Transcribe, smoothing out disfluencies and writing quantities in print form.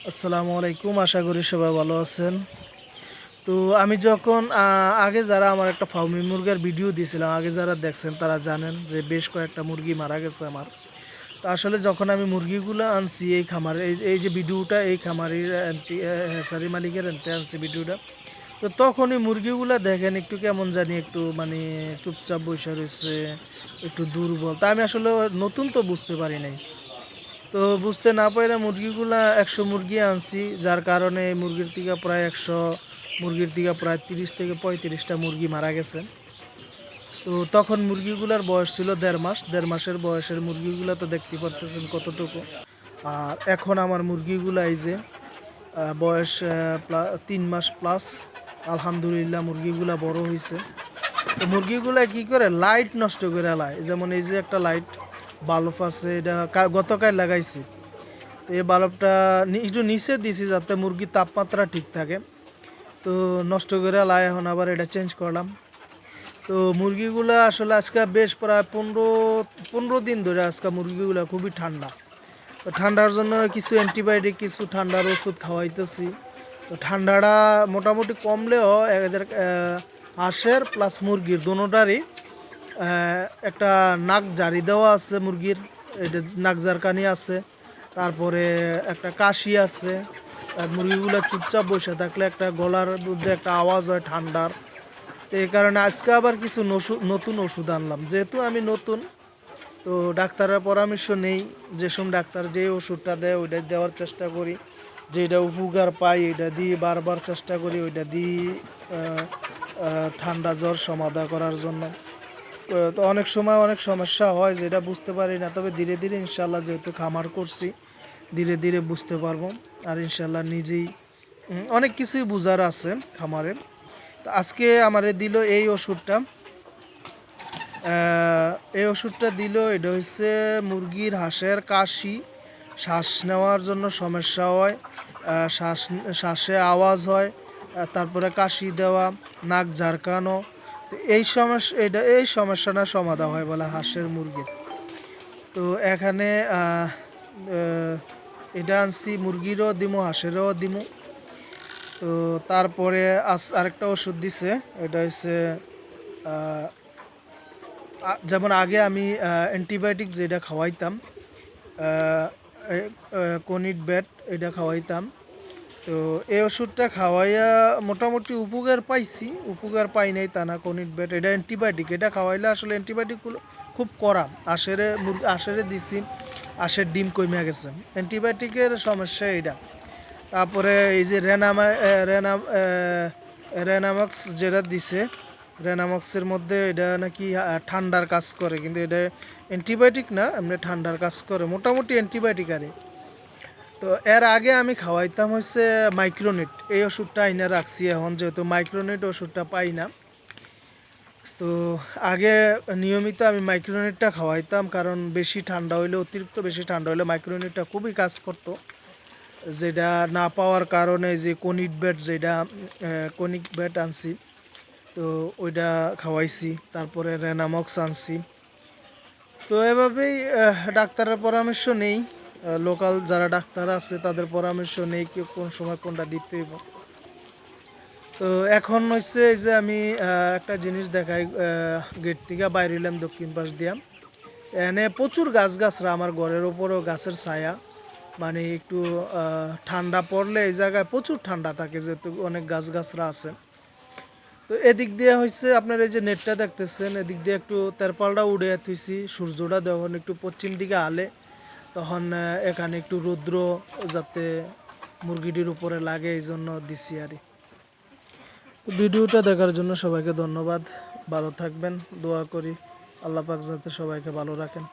আসসালামু আলাইকুম। আশা করি সবাই ভালো আছেন। তো আমি যখন আগে যারা আমার একটা ফার্মি মুরগির ভিডিও দিয়েছিলাম, আগে যারা দেখছেন তারা জানেন যে বেশ কয়েকটা মুরগি মারা গেছে আমার। তো আসলে যখন আমি মুরগিগুলো আনছি এই খামারে, এই যে ভিডিওটা এই খামারির হ্যাচারি মালিকের এনতে আনছি ভিডিওটা। তো তখনই মুরগিগুলো দেখেন একটু কেমন জানি একটু মানে চুপচাপ বসে রয়েছে, একটু দুর্বল। তা আমি আসলে নতুন তো বুঝতে পারি নাই। তো বুঝতে না পাইরা মুরগিগুলা ১০০ মুরগি আনছি, যার কারণে এই মুরগির থেকে প্রায় ৩০ থেকে ৩৫টা মুরগি মারা গেছে। তো তখন মুরগিগুলার বয়স ছিল ১.৫ মাস। ১.৫ মাসের বয়সের মুরগিগুলা তো দেখতে পারতেছেন কতটুকু। আর এখন আমার মুরগিগুলা এই যে বয়স ৩ মাস প্লাস। আলহামদুলিল্লাহ মুরগিগুলা বড় হইছে। তো মুরগিগুলা কি করে লাইট নষ্ট করে লায়, যেমন এই যে একটা লাইট বাল্ব আছে, এটা গতকাল লাগাইছি। তো এই বাল্বটা একটু নিচে দিছি যাতে মুরগির তাপমাত্রা ঠিক থাকে। তো নষ্ট করে লাই, এখন আবার এটা চেঞ্জ করলাম। তো মুরগিগুলো আসলে আজকে বেশ প্রায় ১৫ দিন ধরে আজকে মুরগিগুলো খুবই ঠান্ডা। তো ঠান্ডার জন্য কিছু অ্যান্টিবায়োটিক, কিছু ঠান্ডার ওষুধ খাওয়াইতেছি। তো ঠান্ডাটা মোটামুটি কমলেও এদের হাঁসের প্লাস মুরগির দোনোটারই একটা নাক জারি দেওয়া আছে মুরগির, এটা নাক জারকানি আছে। তারপরে একটা কাশি আছে। আর মুরগিগুলো চুপচাপ বসে থাকলে একটা গলার মধ্যে একটা আওয়াজ হয় ঠান্ডার। তো এই কারণে আজকে আবার কিছু নতুন ওষুধ আনলাম, যেহেতু আমি নতুন। তো ডাক্তারের পরামর্শ নেই, যেসব ডাক্তার যে ওষুধটা দেয় ওইটা দেওয়ার চেষ্টা করি, যেটা উপকার পাই এটা দিয়ে বারবার চেষ্টা করি ওইটা দিয়ে ঠান্ডা জ্বর সমাধা করার জন্য। তো অনেক সময় অনেক সমস্যা হয় যেটা বুঝতে পারি না, তবে ধীরে ধীরে ইনশাল্লাহ যেহেতু খামার করছি ধীরে ধীরে বুঝতে পারবো। আর ইনশাল্লাহ নিজেই অনেক কিছুই বুঝার আছে খামারে। তো আজকে আমারে দিল এই ওষুধটা, দিল এটা হচ্ছে মুরগির হাঁসের কাশি, শ্বাস নেওয়ার জন্য সমস্যা হয়, শ্বাসে আওয়াজ হয়, তারপরে কাশি দেওয়া, নাক ঝারকানো। তো এই সমস্যাটা সমাধান হয় বলে হাঁসের মুরগির। তো এখানে এটা আনছি, মুরগিরও দিমু হাঁসেরও দিমু। তো তারপরে আরেকটা ওষুধ দিছে, এটা হচ্ছে যেমন আগে আমি অ্যান্টিবায়োটিক যেটা খাওয়াইতাম, কনিট ব্যাট এটা খাওয়াইতাম। তো এই ওষুধটা খাওয়াইয়া মোটামুটি উপকার পাইছি, উপকার পাই নাই তা না। কনিট ব্যাট এটা অ্যান্টিবায়োটিক, এটা খাওয়াইলে আসলে অ্যান্টিবায়োটিকগুলো খুব কড়া। আশেরে দিছি, আশের ডিম কমে গেছে। অ্যান্টিবায়োটিকের সমস্যা এটা। তারপরে এই যে রেনামক্স যেটা দিছে, রেনামক্সের মধ্যে এটা নাকি ঠান্ডার কাজ করে, কিন্তু এটা অ্যান্টিবায়োটিক না, এমনি ঠান্ডার কাজ করে, মোটামুটি অ্যান্টিবায়োটিক আরে। তো এর আগে আমি খাওয়াইতাম হচ্ছে মাইক্রোনিট, এই ওষুধটা আইনা রাখছি এখন, যেহেতু মাইক্রোনিট ওষুধটা পাই না। তো আগে নিয়মিত আমি মাইক্রোনিটটা খাওয়াইতাম, কারণ বেশি ঠান্ডা হইলে, অতিরিক্ত বেশি ঠান্ডা হইলে মাইক্রোনিটটা খুবই কাজ করতো। যেটা না পাওয়ার কারণে যে কনিক ব্যাট আনছি, তো ওইটা খাওয়াইছি। তারপরে রেনামক্স আনছি। তো এভাবেই ডাক্তারের পরামর্শ নেই, লোকাল যারা ডাক্তার আছে তাদের পরামর্শ নেই কি কোন সময় কোনটা দিতে হইব। তো এখন হচ্ছে এই যে আমি একটা জিনিস দেখাই, গেট থেকে বাইরে এলাম দক্ষিণ পাশ দিয়া, এনে প্রচুর গাছগাছরা, আমার ঘরের ওপরও গাছের ছায়া, মানে একটু ঠান্ডা পড়লে এই জায়গায় প্রচুর ঠান্ডা থাকে যেহেতু অনেক গাছগাছরা আছে। তো এদিক দিয়ে হচ্ছে আপনার এই যে নেটটা দেখতেছেন, এদিক দিয়ে একটু তেরপালটা উড়ে থুইছি, সূর্যটা যখন একটু পশ্চিম দিকে আলে তখন এখানে একটু রৌদ্র যাতে মুরগিটির উপরে লাগে এই জন্য দিছি আর। তো ভিডিওটা দেখার জন্য সবাইকে ধন্যবাদ। ভালো থাকবেন, দোয়া করি আল্লাহ পাক যাতে সবাইকে ভালো রাখেন।